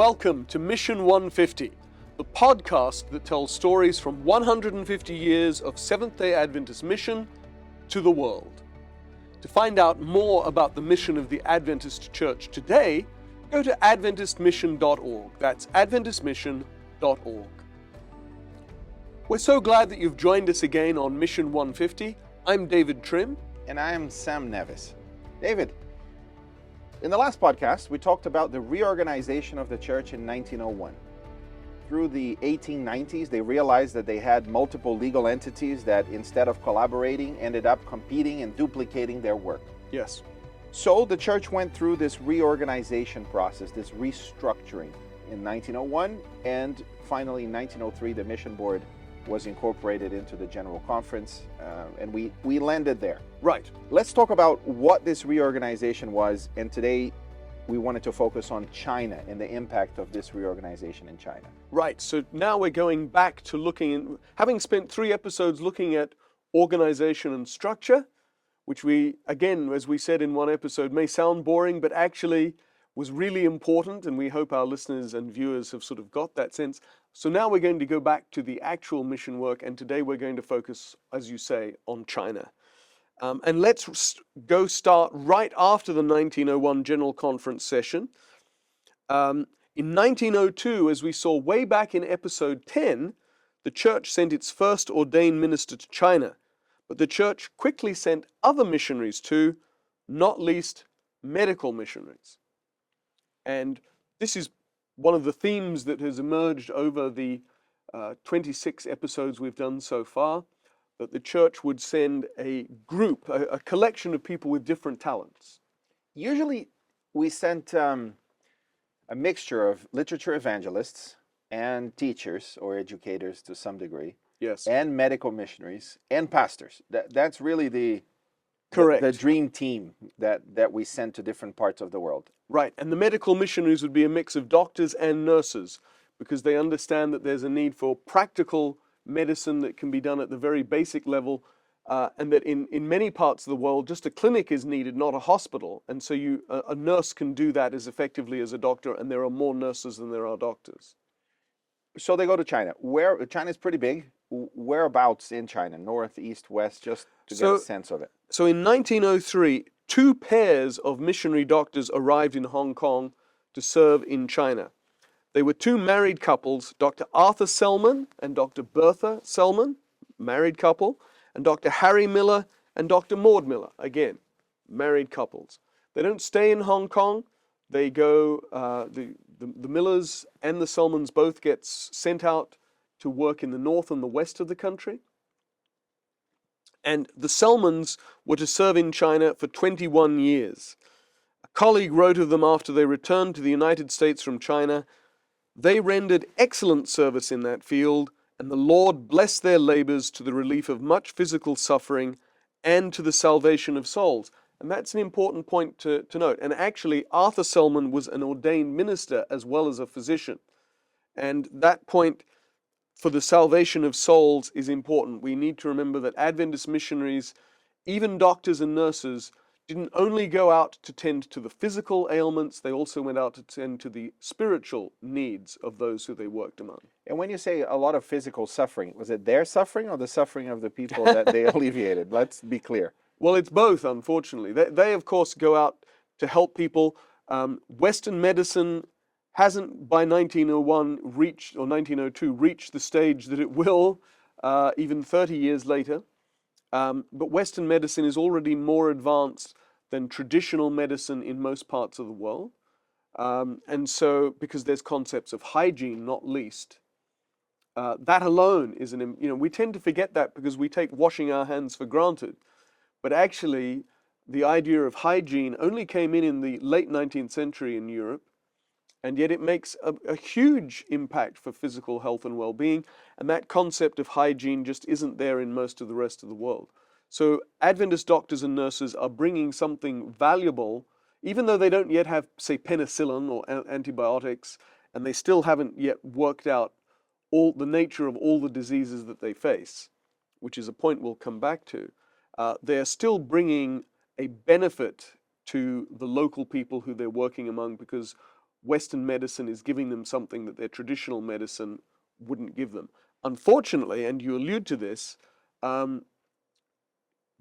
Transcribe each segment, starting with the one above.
Welcome to Mission 150, the podcast that tells stories from 150 years of Seventh-day Adventist mission to the world. To find out more about the mission of the Adventist Church today, go to adventistmission.org. That's adventistmission.org. We're so glad that you've joined us again on Mission 150. I'm David Trim. And I am Sam Nevis. David, in the last podcast, we talked about the reorganization of the church in 1901. Through the 1890s, they realized that they had multiple legal entities that, instead of collaborating, ended up competing and duplicating their work. Yes. So the church went through this reorganization process, this restructuring in 1901, and finally in 1903, the mission board was incorporated into the General Conference, and we landed there. Right. Let's talk about what this reorganization was, and today we wanted to focus on China and the impact of this reorganization in China. Right, so now we're going back to having spent 3 episodes looking at organization and structure, which we, again, as we said in one episode, may sound boring, but actually was really important, and we hope our listeners and viewers have sort of got that sense. So now we're going to go back to the actual mission work, and today we're going to focus, as you say, on China. And let's go start right after the 1901 General Conference session. In 1902, as we saw way back in episode 10, the church sent its first ordained minister to China, but the church quickly sent other missionaries too, not least medical missionaries. And this is one of the themes that has emerged over the 26 episodes we've done so far, that the church would send a group, a collection of people with different talents. Usually we sent a mixture of literature evangelists and teachers or educators to some degree. Yes. And medical missionaries and pastors. That's really the dream team that we sent to different parts of the world. Right, and the medical missionaries would be a mix of doctors and nurses, because they understand that there's a need for practical medicine that can be done at the very basic level, and that in many parts of the world, just a clinic is needed, not a hospital. And so a nurse can do that as effectively as a doctor, and there are more nurses than there are doctors. So they go to China. China's pretty big. Whereabouts in China? North, east, west, just to get a sense of it. So in 1903, 2 pairs of missionary doctors arrived in Hong Kong to serve in China. They were 2 married couples, Dr. Arthur Selman and Dr. Bertha Selman, married couple, and Dr. Harry Miller and Dr. Maud Miller, again, married couples. They don't stay in Hong Kong. They go, the Millers and the Selmans both get sent out to work in the north and the west of the country. And the Selmans were to serve in China for 21 years. A colleague wrote of them after they returned to the United States from China, "They rendered excellent service in that field, and the Lord blessed their labors to the relief of much physical suffering and to the salvation of souls." And that's an important point to note. And actually, Arthur Selman was an ordained minister as well as a physician. And that point for the salvation of souls is important. We need to remember that Adventist missionaries, even doctors and nurses, didn't only go out to tend to the physical ailments, they also went out to tend to the spiritual needs of those who they worked among. And when you say a lot of physical suffering, was it their suffering or the suffering of the people that they alleviated? Let's be clear. Well, it's both, unfortunately. They of course, go out to help people. Western medicine hasn't, by 1901 reached, or 1902, reached the stage that it will, even 30 years later. But Western medicine is already more advanced than traditional medicine in most parts of the world. And so, because there's concepts of hygiene, not least, that alone is we tend to forget that because we take washing our hands for granted. But actually, the idea of hygiene only came in the late 19th century in Europe, and yet it makes a huge impact for physical health and well-being, and that concept of hygiene just isn't there in most of the rest of the world. So Adventist doctors and nurses are bringing something valuable, even though they don't yet have, say, penicillin or antibiotics, and they still haven't yet worked out the nature of all the diseases that they face, which is a point we'll come back to. They're still bringing a benefit to the local people who they're working among, because Western medicine is giving them something that their traditional medicine wouldn't give them. Unfortunately, and you allude to this, the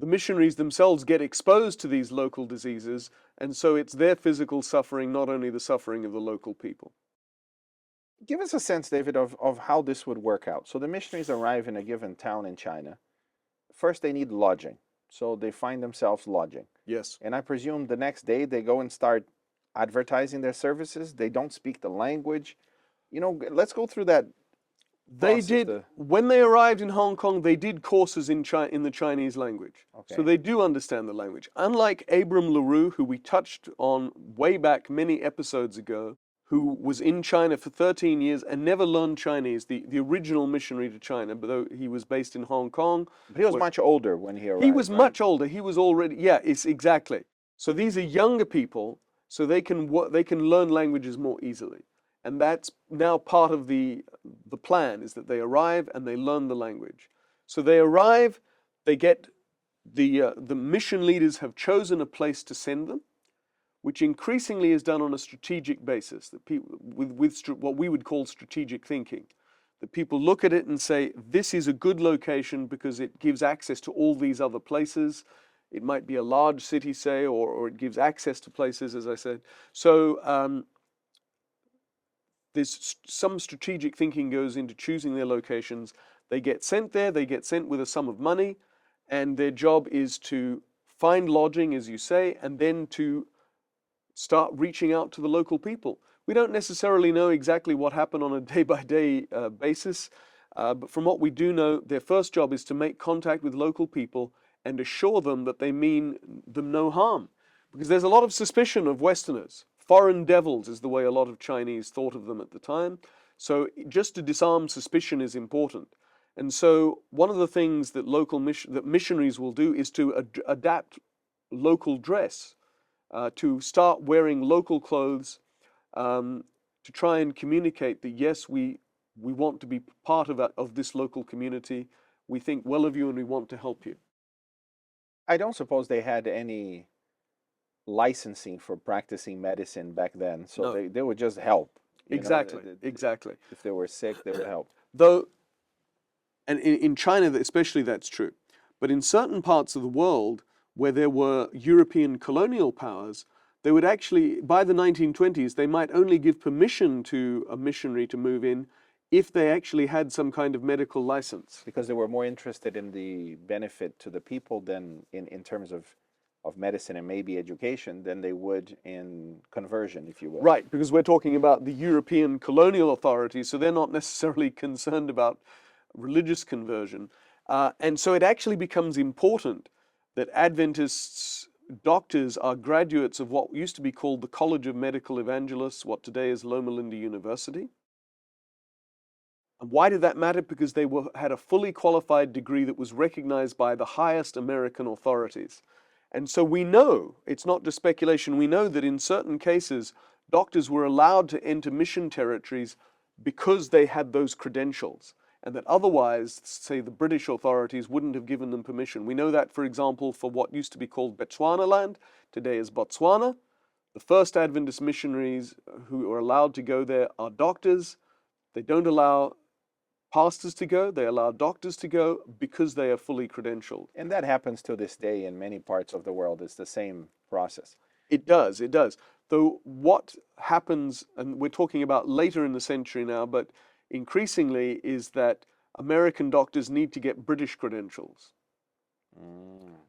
missionaries themselves get exposed to these local diseases, and so it's their physical suffering, not only the suffering of the local people. Give us a sense, David, of how this would work out. So the missionaries arrive in a given town in China. First, they need lodging. So they find themselves lodging. Yes. And I presume the next day they go and start advertising their services. They don't speak the language. Let's go through that. They did, when they arrived in Hong Kong, they did courses in the Chinese language. Okay. So they do understand the language. Unlike Abram LaRue, who we touched on way back many episodes ago, who was in China for 13 years and never learned Chinese, the original missionary to China, but though he was based in Hong Kong. But he was much older when he arrived. He was right? much older. He was already, yeah, it's exactly. So these are younger people, so they can learn languages more easily. And that's now part of the plan, is that they arrive and they learn the language. So they arrive, they get, the mission leaders have chosen a place to send them, which increasingly is done on a strategic basis, that people, with what we would call strategic thinking. That people look at it and say, this is a good location because it gives access to all these other places. It might be a large city, say, or it gives access to places, as I said. So there's some strategic thinking goes into choosing their locations. They get sent there, they get sent with a sum of money, and their job is to find lodging, as you say, and then to start reaching out to the local people. We don't necessarily know exactly what happened on a day-by-day basis, but from what we do know, their first job is to make contact with local people and assure them that they mean them no harm. Because there's a lot of suspicion of Westerners. Foreign devils is the way a lot of Chinese thought of them at the time. So just to disarm suspicion is important. And so one of the things that that missionaries will do is to adapt local dress, to start wearing local clothes, to try and communicate that yes, we want to be part of this local community. We think well of you and we want to help you. I don't suppose they had any licensing for practicing medicine back then, so No. they would just help. Exactly, exactly. If they were sick, they would help. Though, and in China especially that's true, but in certain parts of the world where there were European colonial powers, they would actually, by the 1920s, they might only give permission to a missionary to move in if they actually had some kind of medical license. Because they were more interested in the benefit to the people than in terms of medicine and maybe education than they would in conversion, if you will. Right, because we're talking about the European colonial authorities, so they're not necessarily concerned about religious conversion. And so it actually becomes important that Adventists doctors are graduates of what used to be called the College of Medical Evangelists, what today is Loma Linda University. And why did that matter? Because they had a fully qualified degree that was recognized by the highest American authorities. And so we know, it's not just speculation, we know that in certain cases, doctors were allowed to enter mission territories because they had those credentials, and that otherwise, say, the British authorities wouldn't have given them permission. We know that, for example, for what used to be called Bechuanaland, today is Botswana. The first Adventist missionaries who are allowed to go there are doctors. They don't allow pastors to go, they allow doctors to go because they are fully credentialed. And that happens to this day in many parts of the world. It's the same process. It does, it does. Though what happens, and we're talking about later in the century now, but increasingly is that American doctors need to get British credentials.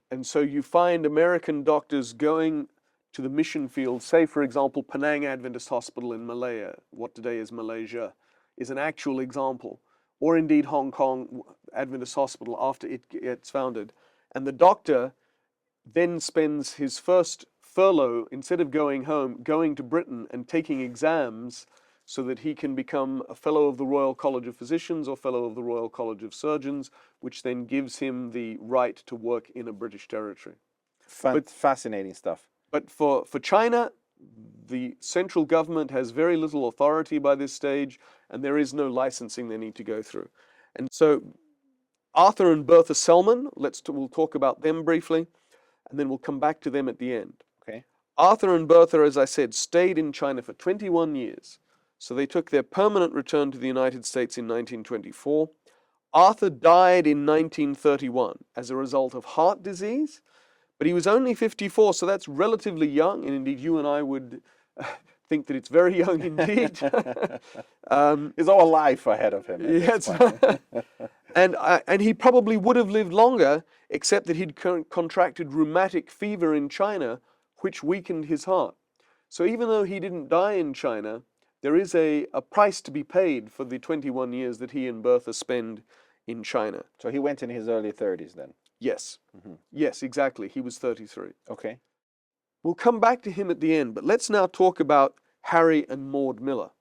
And so you find American doctors going to the mission field, say for example, Penang Adventist Hospital in Malaya, what today is Malaysia, is an actual example. Or indeed Hong Kong Adventist Hospital after it gets founded. And the doctor then spends his first furlough, instead of going home, going to Britain and taking exams so that he can become a Fellow of the Royal College of Physicians or Fellow of the Royal College of Surgeons, which then gives him the right to work in a British territory. Fascinating stuff. But for China, the central government has very little authority by this stage, and there is no licensing they need to go through. And so Arthur and Bertha Selman, we'll talk about them briefly, and then we'll come back to them at the end. Okay. Arthur and Bertha, as I said, stayed in China for 21 years. So they took their permanent return to the United States in 1924. Arthur died in 1931 as a result of heart disease, but he was only 54, so that's relatively young, and indeed you and I would think that it's very young indeed. He's all life ahead of him. Yes, and he probably would have lived longer, except that he'd contracted rheumatic fever in China, which weakened his heart. So even though he didn't die in China, there is a price to be paid for the 21 years that he and Bertha spend in China. So he went in his early 30s then? Yes. Yes, exactly. He was 33. Okay. We'll come back to him at the end, but let's now talk about Harry and Maud Miller.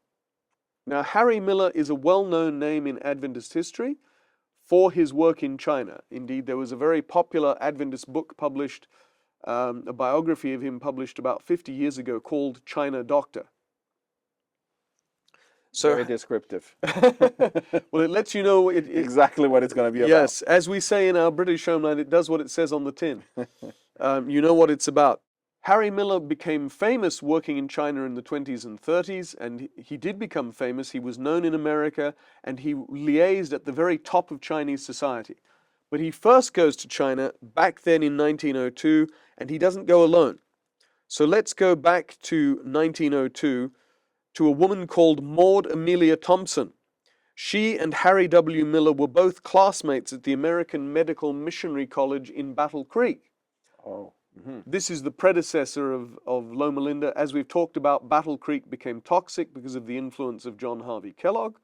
Now, Harry Miller is a well-known name in Adventist history for his work in China. Indeed, there was a very popular Adventist book published, a biography of him published about 50 years ago called China Doctor. So, very descriptive. well, it lets you know exactly what it's going to be about. Yes, as we say in our British homeland, it does what it says on the tin. You know what it's about. Harry Miller became famous working in China in the 20s and 30s, and he did become famous. He was known in America, and he liaised at the very top of Chinese society. But he first goes to China back then in 1902, and he doesn't go alone. So let's go back to 1902 to a woman called Maud Amelia Thompson. She and Harry W. Miller were both classmates at the American Medical Missionary College in Battle Creek. Oh. This is the predecessor of Loma Linda. As we've talked about, Battle Creek became toxic because of the influence of John Harvey Kellogg.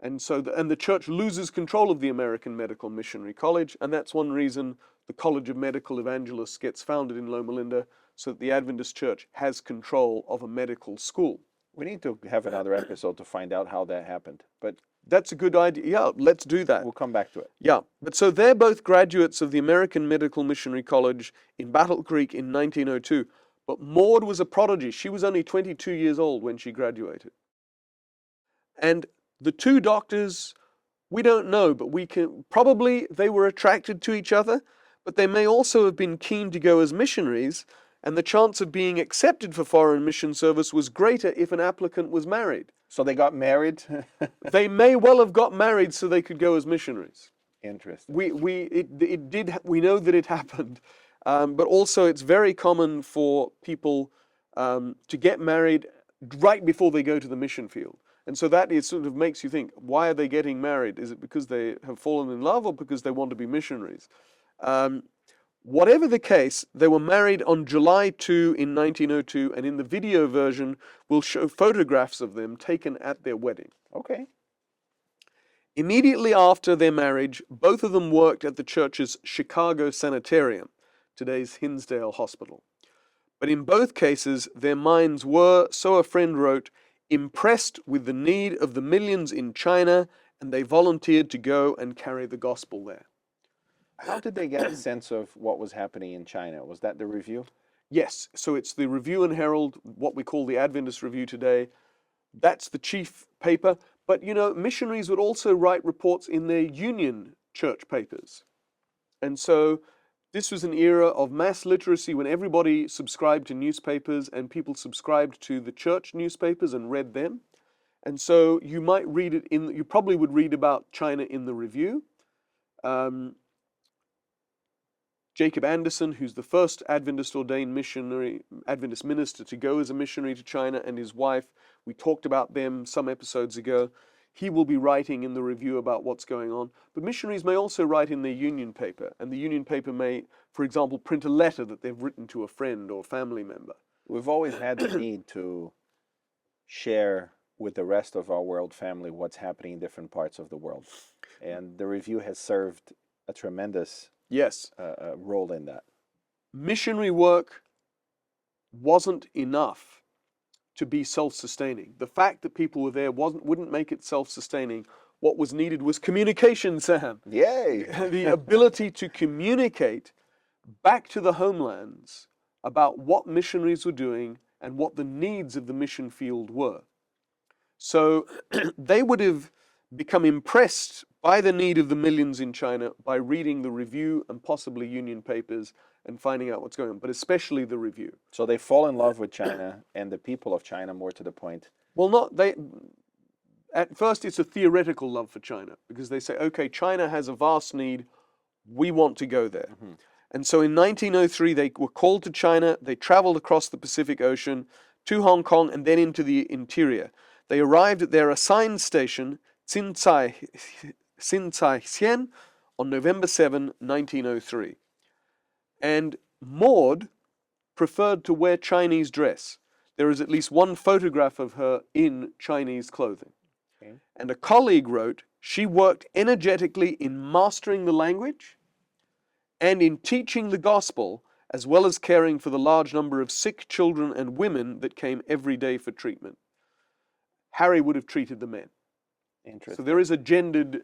And so the church loses control of the American Medical Missionary College, and that's one reason the College of Medical Evangelists gets founded in Loma Linda, so that the Adventist Church has control of a medical school. We need to have another episode to find out how that happened, but that's a good idea. Yeah, let's do that. We'll come back to it. Yeah, but so they're both graduates of the American Medical Missionary College in Battle Creek in 1902. But Maud was a prodigy. She was only 22 years old when she graduated. And the two doctors, we don't know, but we can probably they were attracted to each other, but they may also have been keen to go as missionaries, and the chance of being accepted for foreign mission service was greater if an applicant was married. So they got married? They may well have got married so they could go as missionaries. Interesting. We know that it happened, but also it's very common for people to get married right before they go to the mission field. And so that sort of makes you think, why are they getting married? Is it because they have fallen in love or because they want to be missionaries? Whatever the case, they were married on July 2 in 1902, and in the video version, we'll show photographs of them taken at their wedding. Okay. Immediately after their marriage, both of them worked at the church's Chicago Sanitarium, today's Hinsdale Hospital. But in both cases, their minds were, so a friend wrote, impressed with the need of the millions in China, and they volunteered to go and carry the gospel there. How did they get a sense of what was happening in China? Was that the Review? Yes, so it's the Review and Herald, what we call the Adventist Review today. That's the chief paper. But, you know, missionaries would also write reports in their union church papers. And so this was an era of mass literacy when everybody subscribed to newspapers and people subscribed to the church newspapers and read them. And so you might read it you probably would read about China in the Review. Jacob Anderson, who's the first Adventist ordained Adventist minister to go as a missionary to China, and his wife, we talked about them some episodes ago. He will be writing in the Review about what's going on. But missionaries may also write in their union paper, and the union paper may, for example, print a letter that they've written to a friend or family member. We've always had the need to share with the rest of our world family what's happening in different parts of the world. And the Review has served a tremendous role in that. Missionary work wasn't enough to be self-sustaining. The fact that people were there wouldn't make it self-sustaining. What was needed was communication, Sam. Yay! The ability to communicate back to the homelands about what missionaries were doing and what the needs of the mission field were. So they would have become impressed by the need of the millions in China by reading the Review and possibly union papers, and finding out what's going on, but especially the review. So they fall in love with China and the people of China, more to the point. Well, not they. At first, it's a theoretical love for China because they say, okay, China has a vast need. We want to go there. And so in 1903, they were called to China. They traveled across the Pacific Ocean to Hong Kong and then into the interior. They arrived at their assigned station, Hsien, on November 7, 1903. And Maud preferred to wear Chinese dress. There is at least one photograph of her in Chinese clothing. Okay. And a colleague wrote, she worked energetically in mastering the language and in teaching the gospel, as well as caring for the large number of sick children and women that came every day for treatment. Harry would have treated the men. Interesting. So there is a gendered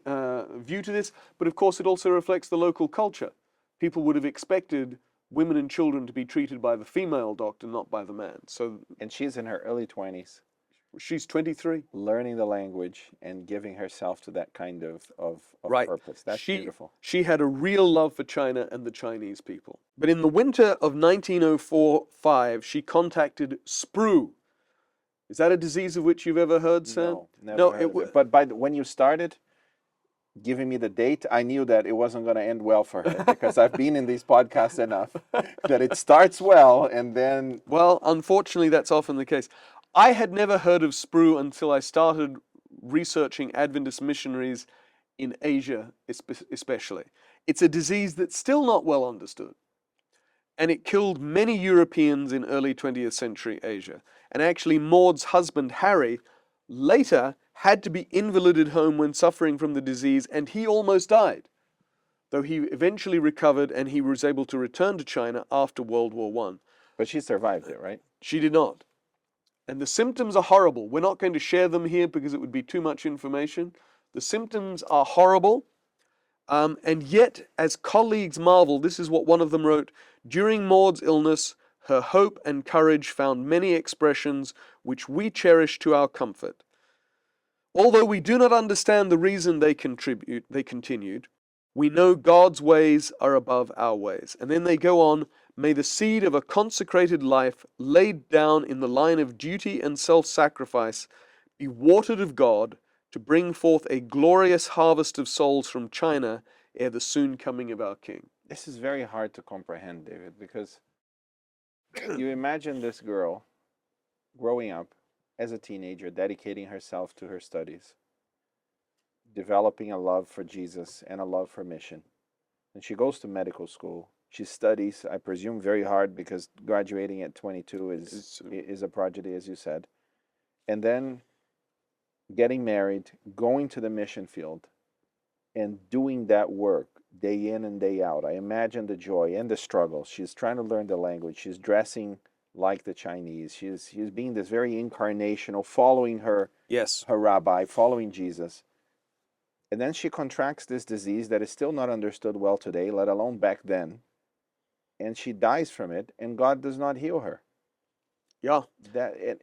view to this, but of course it also reflects the local culture. People would have expected women and children to be treated by the female doctor, not by the man. So, And she's in her early 20s, she's 23. learning the language and giving herself to that kind of Right. purpose. That's beautiful. She had a real love for China and the Chinese people. But in the winter of 1904-05, she contacted sprue. Is that a disease of which you've ever heard, Sam? No, never No, heard of it. But when you started giving me the date, I knew that it wasn't going to end well for her because I've been in these podcasts enough that it starts well and then... Well, unfortunately, that's often the case. I had never heard of sprue until I started researching Adventist missionaries in Asia, especially. It's a disease that's still not well understood. And it killed many Europeans in early 20th century Asia. And actually, Maud's husband, Harry, later had to be invalided home when suffering from the disease, and he almost died, though he eventually recovered and he was able to return to China after World War I. But she survived it, right? She did not. And the symptoms are horrible. We're not going to share them here because it would be too much information. The symptoms are horrible. And yet, as colleagues marvel, this is what one of them wrote, during Maud's illness, her hope and courage found many expressions which we cherish to our comfort. Although we do not understand the reason they continued, we know God's ways are above our ways. And then they go on, may the seed of a consecrated life laid down in the line of duty and self-sacrifice be watered of God to bring forth a glorious harvest of souls from China ere the soon coming of our King. This is very hard to comprehend, David, because you imagine this girl growing up as a teenager, dedicating herself to her studies, developing a love for Jesus and a love for mission. And she goes to medical school. She studies, I presume, very hard because graduating at 22 is a prodigy, as you said. And then getting married, going to the mission field, and doing that work day in and day out. I imagine the joy and the struggle. She's trying to learn the language. She's dressing like the Chinese. She's being this very incarnational, following her rabbi, following Jesus. And then she contracts this disease that is still not understood well today, let alone back then. And she dies from it, and God does not heal her. Yeah.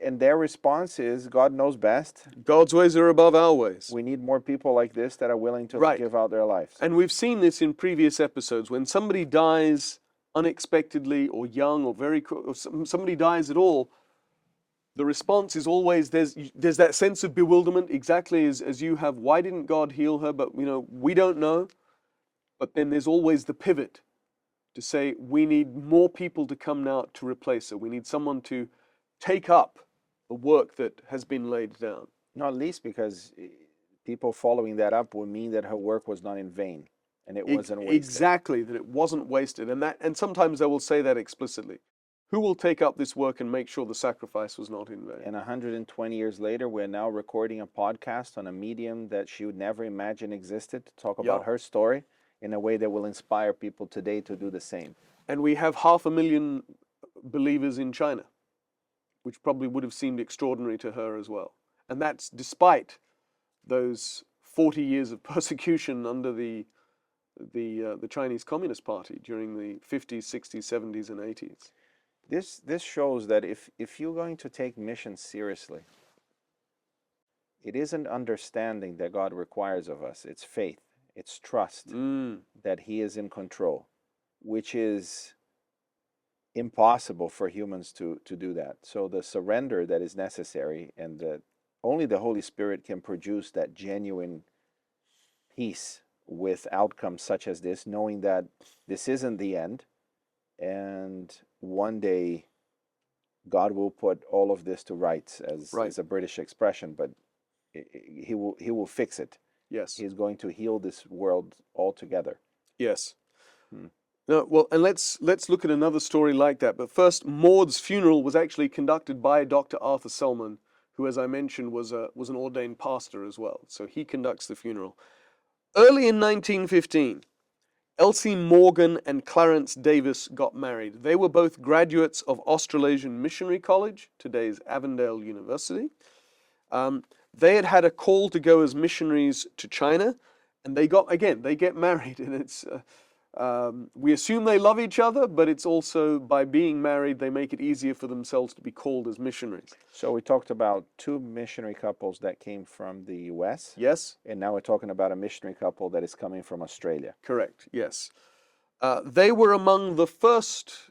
And their response is, God knows best. God's ways are above our ways. We need more people like this that are willing to give out their lives. And we've seen this in previous episodes. When somebody dies unexpectedly or young or somebody dies at all, the response is always there's that sense of bewilderment, exactly as you have. Why didn't God heal her? But we don't know. But then there's always the pivot to say we need more people to come now to replace her. We need someone to take up the work that has been laid down. Not least because people following that up would mean that her work was not in vain and it wasn't wasted. Exactly, that it wasn't wasted. And sometimes they will say that explicitly. Who will take up this work and make sure the sacrifice was not in vain? And 120 years later, we're now recording a podcast on a medium that she would never imagine existed to talk about her story in a way that will inspire people today to do the same. And we have 500,000 believers in China, which probably would have seemed extraordinary to her as well. And that's despite those 40 years of persecution under the Chinese Communist Party during the 50s, 60s, 70s, and 80s. This shows that if you're going to take mission seriously, it isn't understanding that God requires of us. It's faith. It's trust that He is in control, which is impossible for humans to do that. So the surrender that is necessary, and that only the Holy Spirit can produce that genuine peace with outcomes such as this, knowing that this isn't the end, and one day God will put all of this to rights, as Right. is a British expression, but he will fix it. Yes. He's going to heal this world altogether. Yes. Hmm. No, well, and let's look at another story like that. But first, Maud's funeral was actually conducted by Dr. Arthur Selman, who, as I mentioned, was an ordained pastor as well. So he conducts the funeral. Early in 1915, Elsie Morgan and Clarence Davis got married. They were both graduates of Australasian Missionary College, today's Avondale University. They had had a call to go as missionaries to China, and they get married, and it's we assume they love each other, but it's also by being married they make it easier for themselves to be called as missionaries. So we talked about two missionary couples that came from the US. Yes? And now we're talking about a missionary couple that is coming from Australia. Correct, yes. They were among the first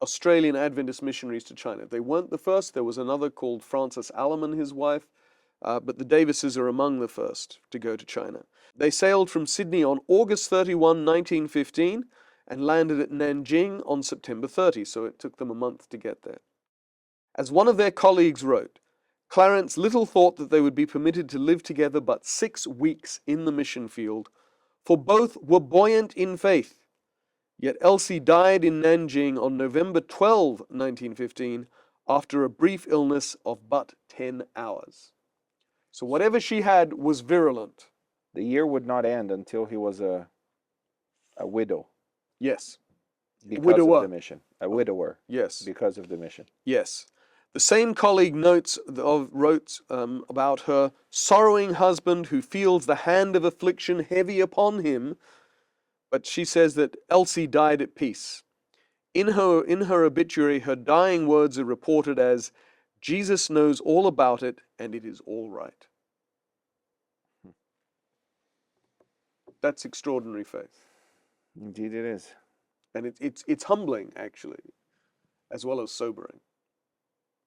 Australian Adventist missionaries to China. They weren't the first. There was another called Francis Allam and his wife, but the Davises are among the first to go to China. They sailed from Sydney on August 31, 1915, and landed at Nanjing on September 30, so it took them a month to get there. As one of their colleagues wrote, Clarence little thought that they would be permitted to live together but 6 weeks in the mission field, for both were buoyant in faith. Yet Elsie died in Nanjing on November 12, 1915, after a brief illness of but 10 hours. So whatever she had was virulent. The year would not end until he was a widow. Yes. Because Widower. of the mission. A widower. Yes. Because of the mission. Yes. The same colleague wrote about her sorrowing husband who feels the hand of affliction heavy upon him, but she says that Elsie died at peace. In her obituary, her dying words are reported as, "Jesus knows all about it, and it is all right." That's extraordinary faith. Indeed it is. And it's humbling, actually, as well as sobering,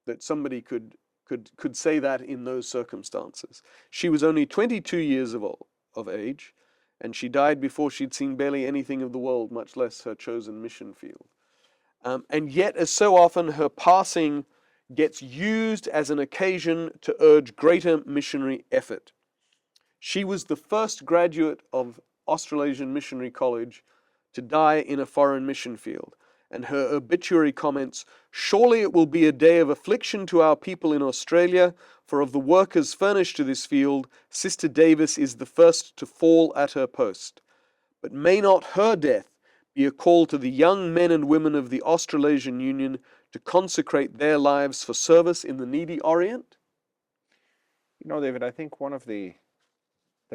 that somebody could say that in those circumstances. She was only 22 years of age, and she died before she'd seen barely anything of the world, much less her chosen mission field. And yet, as so often, her passing gets used as an occasion to urge greater missionary effort. She was the first graduate of Australasian Missionary College to die in a foreign mission field, and her obituary comments, "Surely it will be a day of affliction to our people in Australia, for of the workers furnished to this field, Sister Davis is the first to fall at her post. But may not her death be a call to the young men and women of the Australasian Union to consecrate their lives for service in the needy Orient?" You know, David, I think one of the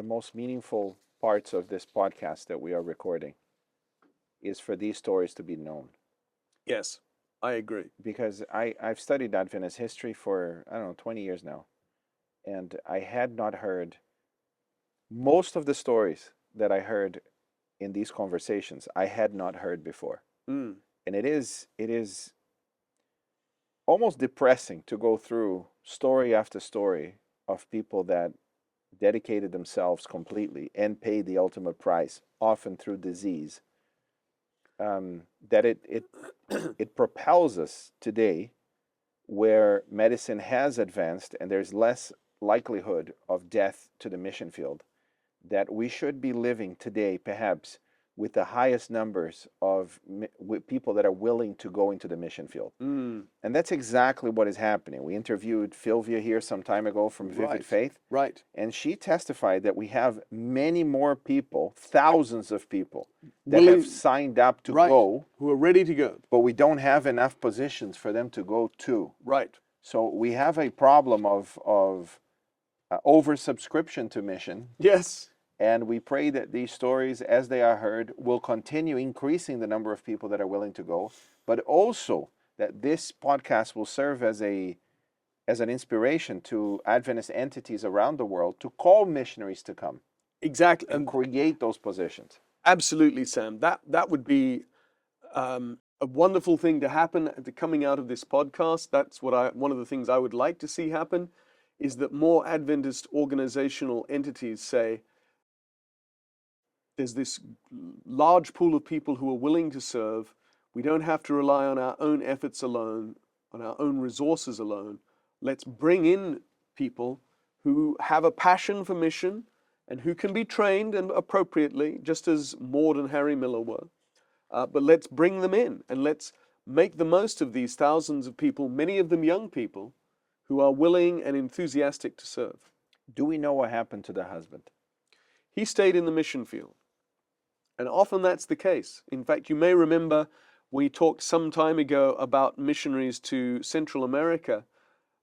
most meaningful parts of this podcast that we are recording is for these stories to be known. Yes, I agree. Because I've studied Adventist history for, 20 years now. And I had not heard most of the stories that I heard in these conversations, I had not heard before. Mm. And it is almost depressing to go through story after story of people that dedicated themselves completely and paid the ultimate price, often through disease. That it propels us today, where medicine has advanced and there's less likelihood of death to the mission field, that we should be living today perhaps with the highest numbers of people that are willing to go into the mission field. Mm. And that's exactly what is happening. We interviewed Fylvia here some time ago from Vivid Faith. Right. And she testified that we have many more people, thousands of people, that Willing, have signed up to go. Who are ready to go. But we don't have enough positions for them to go to. Right. So we have a problem of oversubscription to mission. Yes. And we pray that these stories, as they are heard, will continue increasing the number of people that are willing to go, but also that this podcast will serve as an inspiration to Adventist entities around the world to call missionaries to come. Exactly. And create those positions. Absolutely, Sam. That would be a wonderful thing to happen coming out of this podcast. That's one of the things I would like to see happen, is that more Adventist organizational entities say there's this large pool of people who are willing to serve. We don't have to rely on our own efforts alone, on our own resources alone. Let's bring in people who have a passion for mission and who can be trained and appropriately, just as Maud and Harry Miller were. But let's bring them in and let's make the most of these thousands of people, many of them young people, who are willing and enthusiastic to serve. Do we know what happened to the husband? He stayed in the mission field. And often that's the case. In fact, you may remember we talked some time ago about missionaries to Central America,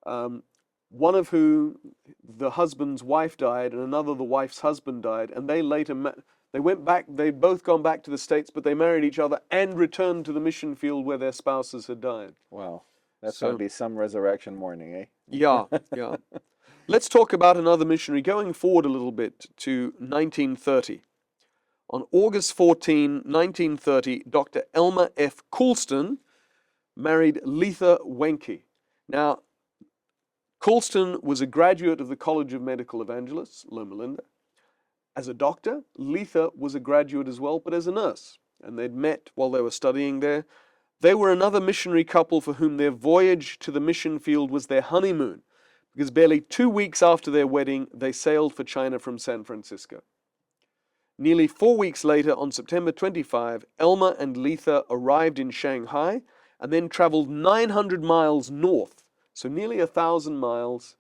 one of whom the husband's wife died and another the wife's husband died, and they later they went back, they'd both gone back to the States, but they married each other and returned to the mission field where their spouses had died. Wow, that's going to be some resurrection morning, eh? Yeah, yeah. Let's talk about another missionary, going forward a little bit to 1930. On August 14, 1930, Dr. Elmer F. Coulston married Letha Wenke. Now, Coulston was a graduate of the College of Medical Evangelists, Loma Linda. As a doctor, Letha was a graduate as well, but as a nurse. And they'd met while they were studying there. They were another missionary couple for whom their voyage to the mission field was their honeymoon, because barely 2 weeks after their wedding, they sailed for China from San Francisco. Nearly 4 weeks later, on September 25, Elmer and Letha arrived in Shanghai and then traveled 900 miles north, so nearly 1,000 miles,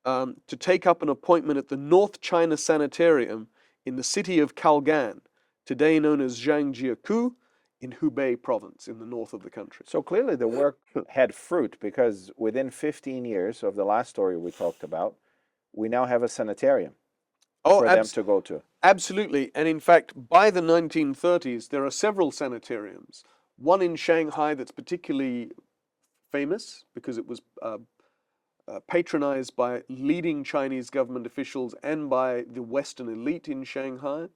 to take up an appointment at the North China Sanitarium in the city of Kalgan, today known as Zhangjiakou, in Hubei province, in the north of the country. So clearly the work had fruit, because within 15 years of the last story we talked about, we now have a sanitarium for them to go to. Absolutely. And in fact, by the 1930s, there are several sanitariums. One in Shanghai that's particularly famous because it was patronized by leading Chinese government officials and by the Western elite in Shanghai.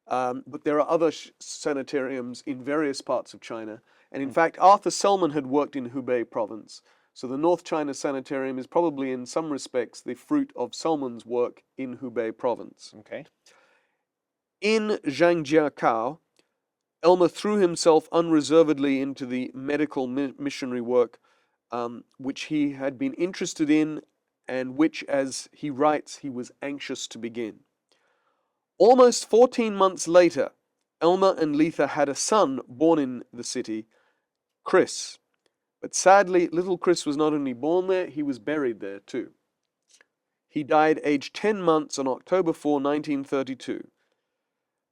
But there are other sanitariums in various parts of China. And in fact, Arthur Selman had worked in Hubei province. So the North China Sanitarium is probably in some respects the fruit of Selman's work in Hubei province. Okay. In Zhangjiakou, Elmer threw himself unreservedly into the medical missionary work, which he had been interested in and which, as he writes, he was anxious to begin. Almost 14 months later, Elmer and Letha had a son born in the city, Chris. But sadly, little Chris was not only born there, he was buried there too. He died aged 10 months on October 4, 1932.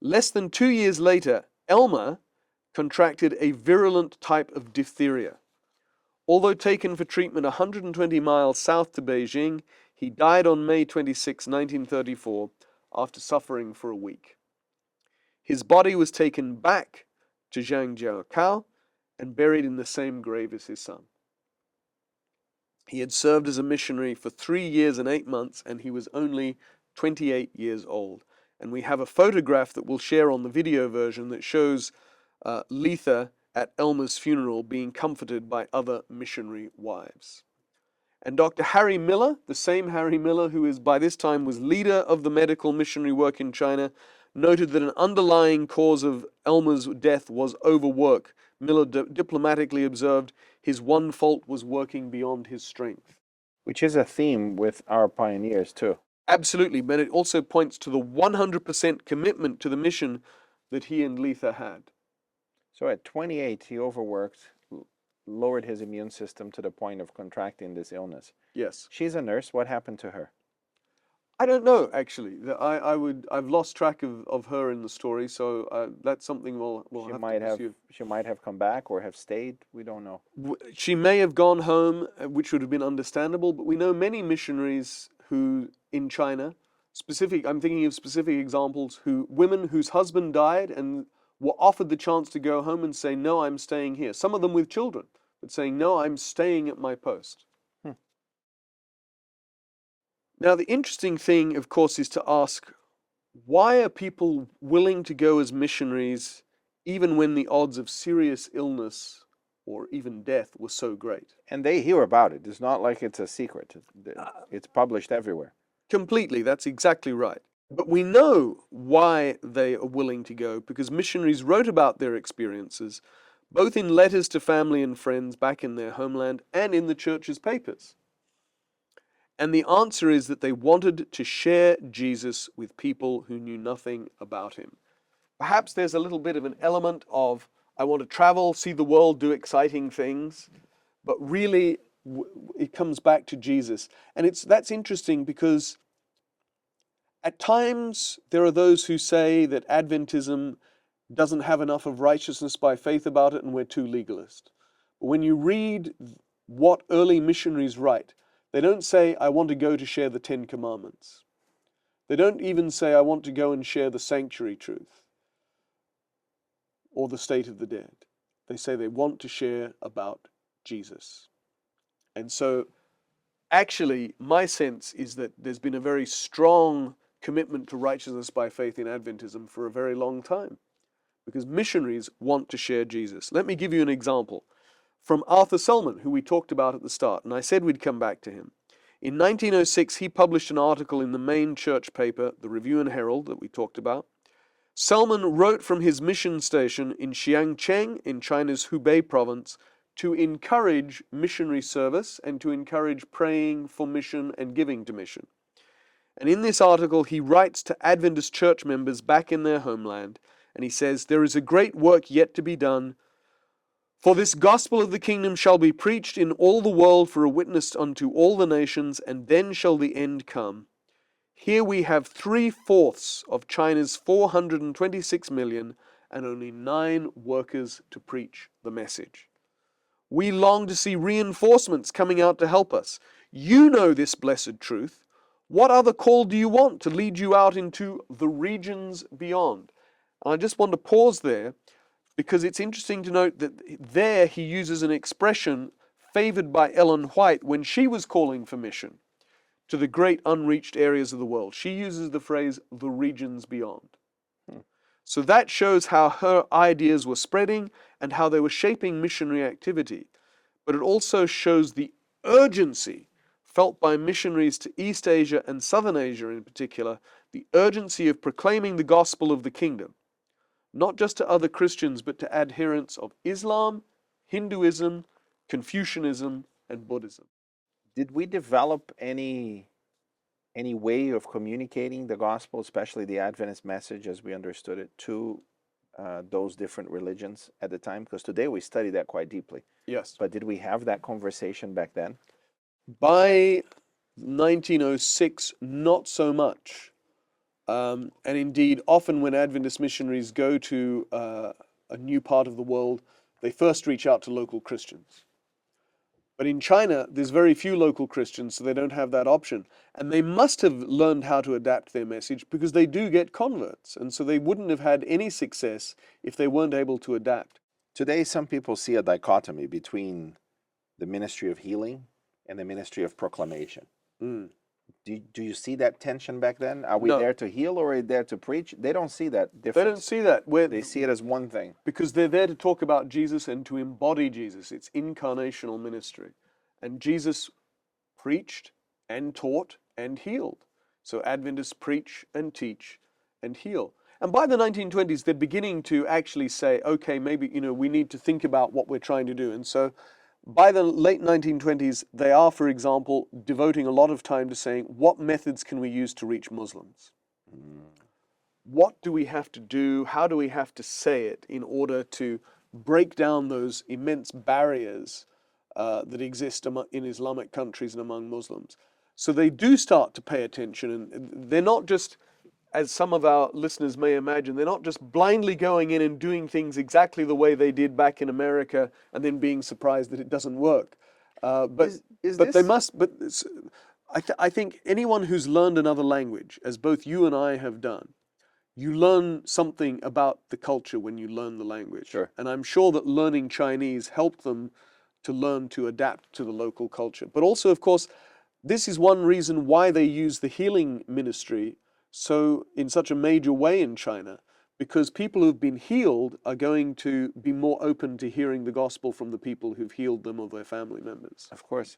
Less than 2 years later, Elmer contracted a virulent type of diphtheria. Although taken for treatment 120 miles south to Beijing, he died on May 26, 1934, after suffering for a week. His body was taken back to Zhangjiakou and buried in the same grave as his son. He had served as a missionary for 3 years and 8 months, and he was only 28 years old. And we have a photograph that we'll share on the video version that shows Letha at Elmer's funeral being comforted by other missionary wives. And Dr. Harry Miller, the same Harry Miller who is by this time was leader of the medical missionary work in China, noted that an underlying cause of Elmer's death was overwork. Miller diplomatically observed his one fault was working beyond his strength. Which is a theme with our pioneers too. Absolutely, but it also points to the 100% commitment to the mission that he and Letha had. So at 28, he overworked, lowered his immune system to the point of contracting this illness. Yes. She's a nurse. What happened to her? I don't know, actually. I've lost track of her in the story, so that's something we'll have to pursue. She might have come back or have stayed. We don't know. She may have gone home, which would have been understandable, but we know many missionaries who, in China, I'm thinking of specific examples, women whose husband died and were offered the chance to go home and say, no, I'm staying here. Some of them with children, but saying, no, I'm staying at my post. Now, the interesting thing, of course, is to ask, why are people willing to go as missionaries even when the odds of serious illness or even death were so great. And they hear about it. It's not like it's a secret. It's published everywhere. Completely, that's exactly right. But we know why they are willing to go, because missionaries wrote about their experiences, both in letters to family and friends back in their homeland and in the church's papers. And the answer is that they wanted to share Jesus with people who knew nothing about him. Perhaps there's a little bit of an element of, I want to travel, see the world, do exciting things, but really it comes back to Jesus. And that's interesting because at times there are those who say that Adventism doesn't have enough of righteousness by faith about it and we're too legalist. But when you read what early missionaries write, they don't say, I want to go to share the Ten Commandments. They don't even say, I want to go and share the sanctuary truth or the state of the dead. They say they want to share about Jesus. And so, actually, my sense is that there's been a very strong commitment to righteousness by faith in Adventism for a very long time, because missionaries want to share Jesus. Let me give you an example from Arthur Selman, who we talked about at the start, and I said we'd come back to him. In 1906, he published an article in the main church paper, the Review and Herald, that we talked about. Selman wrote from his mission station in Xiangcheng in China's Hubei province to encourage missionary service and to encourage praying for mission and giving to mission. And in this article, he writes to Adventist church members back in their homeland, and he says, there is a great work yet to be done, for this gospel of the kingdom shall be preached in all the world for a witness unto all the nations, and then shall the end come. Here we have 3/4 of China's 426 million and only 9 workers to preach the message. We long to see reinforcements coming out to help us. You know this blessed truth. What other call do you want to lead you out into the regions beyond? And I just want to pause there because it's interesting to note that there he uses an expression favored by Ellen White when she was calling for mission to the great unreached areas of the world. She uses the phrase, the regions beyond. So that shows how her ideas were spreading and how they were shaping missionary activity. But it also shows the urgency felt by missionaries to East Asia and Southern Asia in particular, the urgency of proclaiming the gospel of the kingdom, not just to other Christians, but to adherents of Islam, Hinduism, Confucianism, and Buddhism. Did we develop any way of communicating the gospel, especially the Adventist message as we understood it, to those different religions at the time? Because today we study that quite deeply. Yes. But did we have that conversation back then? By 1906, not so much. And indeed, often when Adventist missionaries go to a new part of the world, they first reach out to local Christians. But in China, there's very few local Christians, so they don't have that option. And they must have learned how to adapt their message because they do get converts. And so they wouldn't have had any success if they weren't able to adapt. Today, some people see a dichotomy between the ministry of healing and the ministry of proclamation. Do you see that tension back then? Are we No. there to heal or are we there to preach? They don't see that difference. They don't see that. They see it as one thing. Because they're there to talk about Jesus and to embody Jesus. It's incarnational ministry. And Jesus preached and taught and healed. So Adventists preach and teach and heal. And by the 1920s, they're beginning to actually say, okay, maybe, we need to think about what we're trying to do. And so by the late 1920s, they are, for example, devoting a lot of time to saying, what methods can we use to reach Muslims? What do we have to do? How do we have to say it in order to break down those immense barriers that exist in Islamic countries and among Muslims? So they do start to pay attention, and they're not just, as some of our listeners may imagine, they're not just blindly going in and doing things exactly the way they did back in America and then being surprised that it doesn't work. They must. But I think anyone who's learned another language, as both you and I have done, you learn something about the culture when you learn the language. Sure. And I'm sure that learning Chinese helped them to learn to adapt to the local culture. But also, of course, this is one reason why they use the healing ministry in such a major way in China, because people who've been healed are going to be more open to hearing the gospel from the people who've healed them or their family members. Of course.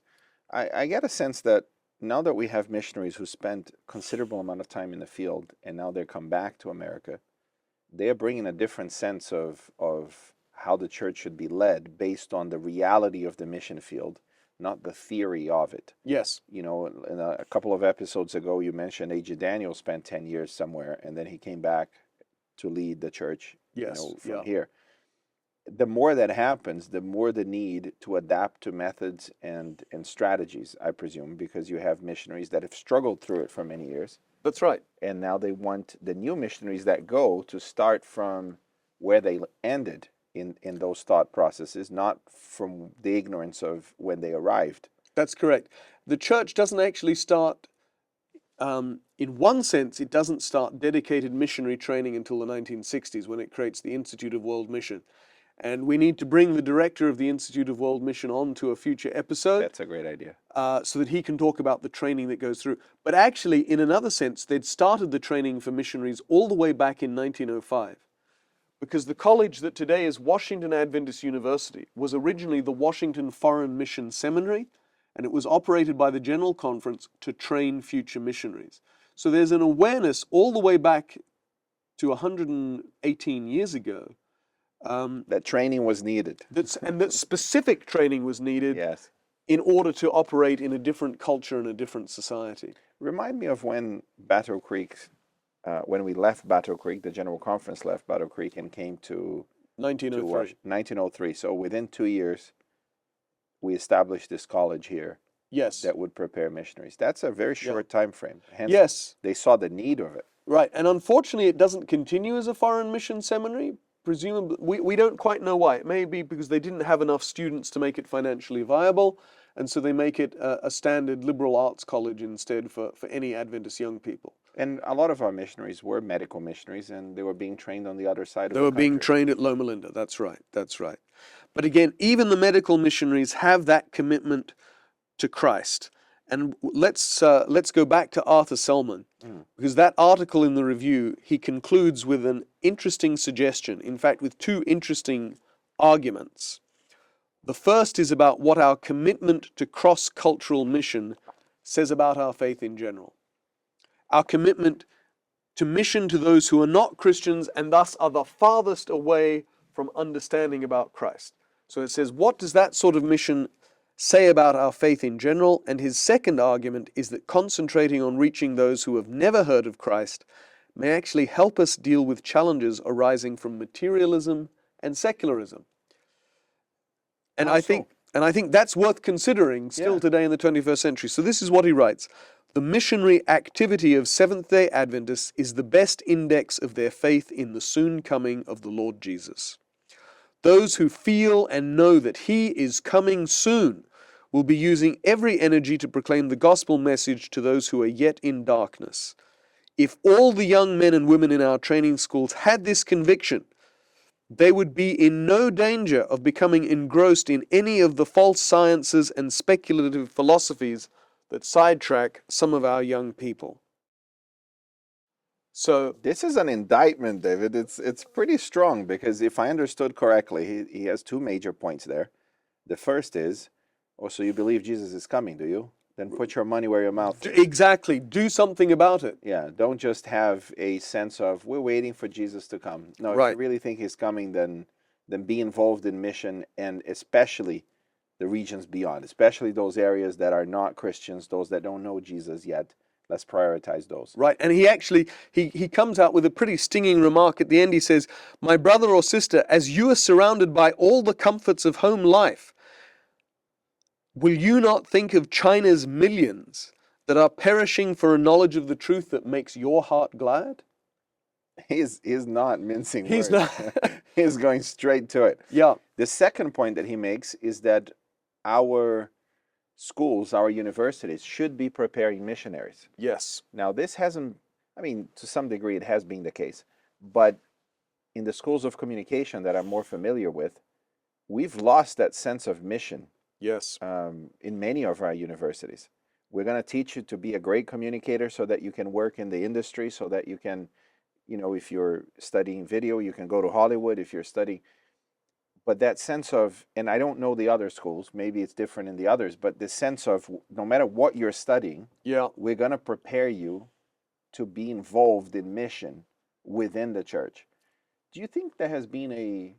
I get a sense that now that we have missionaries who spent considerable amount of time in the field and now they come back to America, they are bringing a different sense of how the church should be led based on the reality of the mission field, not the theory of it. Yes. You know, in a couple of episodes ago, you mentioned A.J. Daniel spent 10 years somewhere and then he came back to lead the church, Yes. you know, from here. The more that happens, the more the need to adapt to methods and strategies, I presume, because you have missionaries that have struggled through it for many years. That's right. And now they want the new missionaries that go to start from where they ended in those thought processes, not from the ignorance of when they arrived. That's correct. The church doesn't actually start, in one sense, it doesn't start dedicated missionary training until the 1960s when it creates the Institute of World Mission. And we need to bring the director of the Institute of World Mission on to a future episode. That's a great idea. So that he can talk about the training that goes through. But actually, in another sense, they'd started the training for missionaries all the way back in 1905. Because the college that today is Washington Adventist University was originally the Washington Foreign Mission Seminary, and it was operated by the General Conference to train future missionaries. So there's an awareness all the way back to 118 years ago. That training was needed. That specific training was needed. Yes. In order to operate in a different culture and a different society. Remind me of when Battle Creek, when we left Battle Creek, the General Conference left Battle Creek and came to 1903. 1903. So within 2 years, we established this college here. Yes. That would prepare missionaries. That's a very short time frame. Hence, yes. They saw the need of it. Right, and unfortunately, it doesn't continue as a foreign mission seminary. Presumably, we don't quite know why. It may be because they didn't have enough students to make it financially viable, and so they make it a standard liberal arts college instead for any Adventist young people. And a lot of our missionaries were medical missionaries, and they were being trained on the other side of the country. They were being trained at Loma Linda, that's right, that's right. But again, even the medical missionaries have that commitment to Christ. And let's go back to Arthur Selman, because that article in the review, he concludes with an interesting suggestion, in fact, with two interesting arguments. The first is about what our commitment to cross-cultural mission says about our faith in general. Our commitment to mission to those who are not Christians and thus are the farthest away from understanding about Christ. So it says, what does that sort of mission say about our faith in general? And his second argument is that concentrating on reaching those who have never heard of Christ may actually help us deal with challenges arising from materialism and secularism. And I think that's worth considering still today in the 21st century. So this is what he writes. The missionary activity of Seventh-day Adventists is the best index of their faith in the soon coming of the Lord Jesus. Those who feel and know that He is coming soon will be using every energy to proclaim the gospel message to those who are yet in darkness. If all the young men and women in our training schools had this conviction, they would be in no danger of becoming engrossed in any of the false sciences and speculative philosophies that sidetrack some of our young people. So this is an indictment, David. It's pretty strong because if I understood correctly, he has two major points there. The first is, so you believe Jesus is coming, do you? Then put your money where your mouth is. Exactly. Do something about it. Yeah, don't just have a sense of, we're waiting for Jesus to come. No, right. If you really think He's coming, then be involved in mission, and especially the regions beyond, especially those areas that are not Christians, those that don't know Jesus yet. Let's prioritize those. Right, and he actually, he comes out with a pretty stinging remark at the end. He says, my brother or sister, as you are surrounded by all the comforts of home life, will you not think of China's millions that are perishing for a knowledge of the truth that makes your heart glad? He's not mincing words. He's not. He's going straight to it. Yeah. The second point that he makes is that our schools, our universities should be preparing missionaries. Yes. Now, this hasn't, to some degree it has been the case, but in the schools of communication that I'm more familiar with, we've lost that sense of mission. Yes. In many of our universities. We're going to teach you to be a great communicator so that you can work in the industry, so that you can if you're studying video, you can go to Hollywood. If you're studying, but that sense of, and I don't know the other schools, maybe it's different in the others, but the sense of no matter what you're studying, Yeah. we're going to prepare you to be involved in mission within the church. Do you think there has been a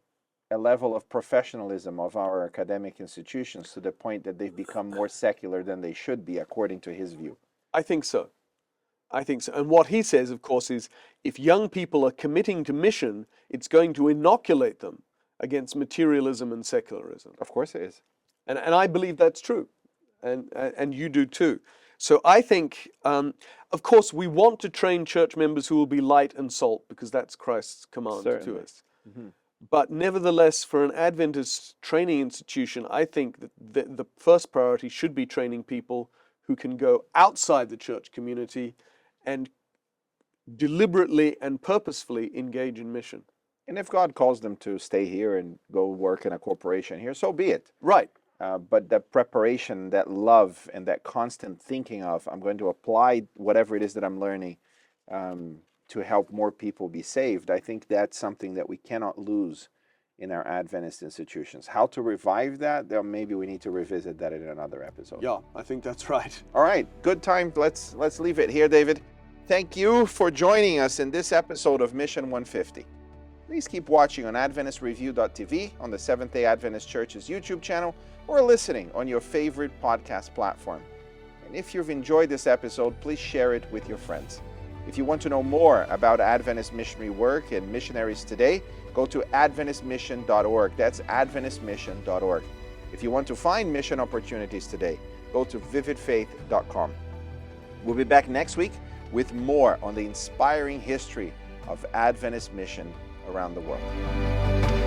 level of professionalism of our academic institutions to the point that they've become more secular than they should be, according to his view? I think so. I think so. And what he says, of course, is if young people are committing to mission, it's going to inoculate them against materialism and secularism. Of course it is. And I believe that's true. And you do too. So I think, of course, we want to train church members who will be light and salt, because that's Christ's command Certainly. to us. Mm-hmm. But nevertheless, for an Adventist training institution, I think that the first priority should be training people who can go outside the church community and deliberately and purposefully engage in mission. And if God calls them to stay here and go work in a corporation here, so be it. Right. But the preparation, that love, and that constant thinking of, I'm going to apply whatever it is that I'm learning to help more people be saved, I think that's something that we cannot lose in our Adventist institutions. How to revive that? Then maybe we need to revisit that in another episode. Yeah, I think that's right. All right, good time. Let's leave it here, David. Thank you for joining us in this episode of Mission 150. Please keep watching on AdventistReview.tv, on the Seventh-day Adventist Church's YouTube channel, or listening on your favorite podcast platform. And if you've enjoyed this episode, please share it with your friends. If you want to know more about Adventist missionary work and missionaries today, go to AdventistMission.org. That's AdventistMission.org. If you want to find mission opportunities today, go to VividFaith.com. We'll be back next week with more on the inspiring history of Adventist mission around the world.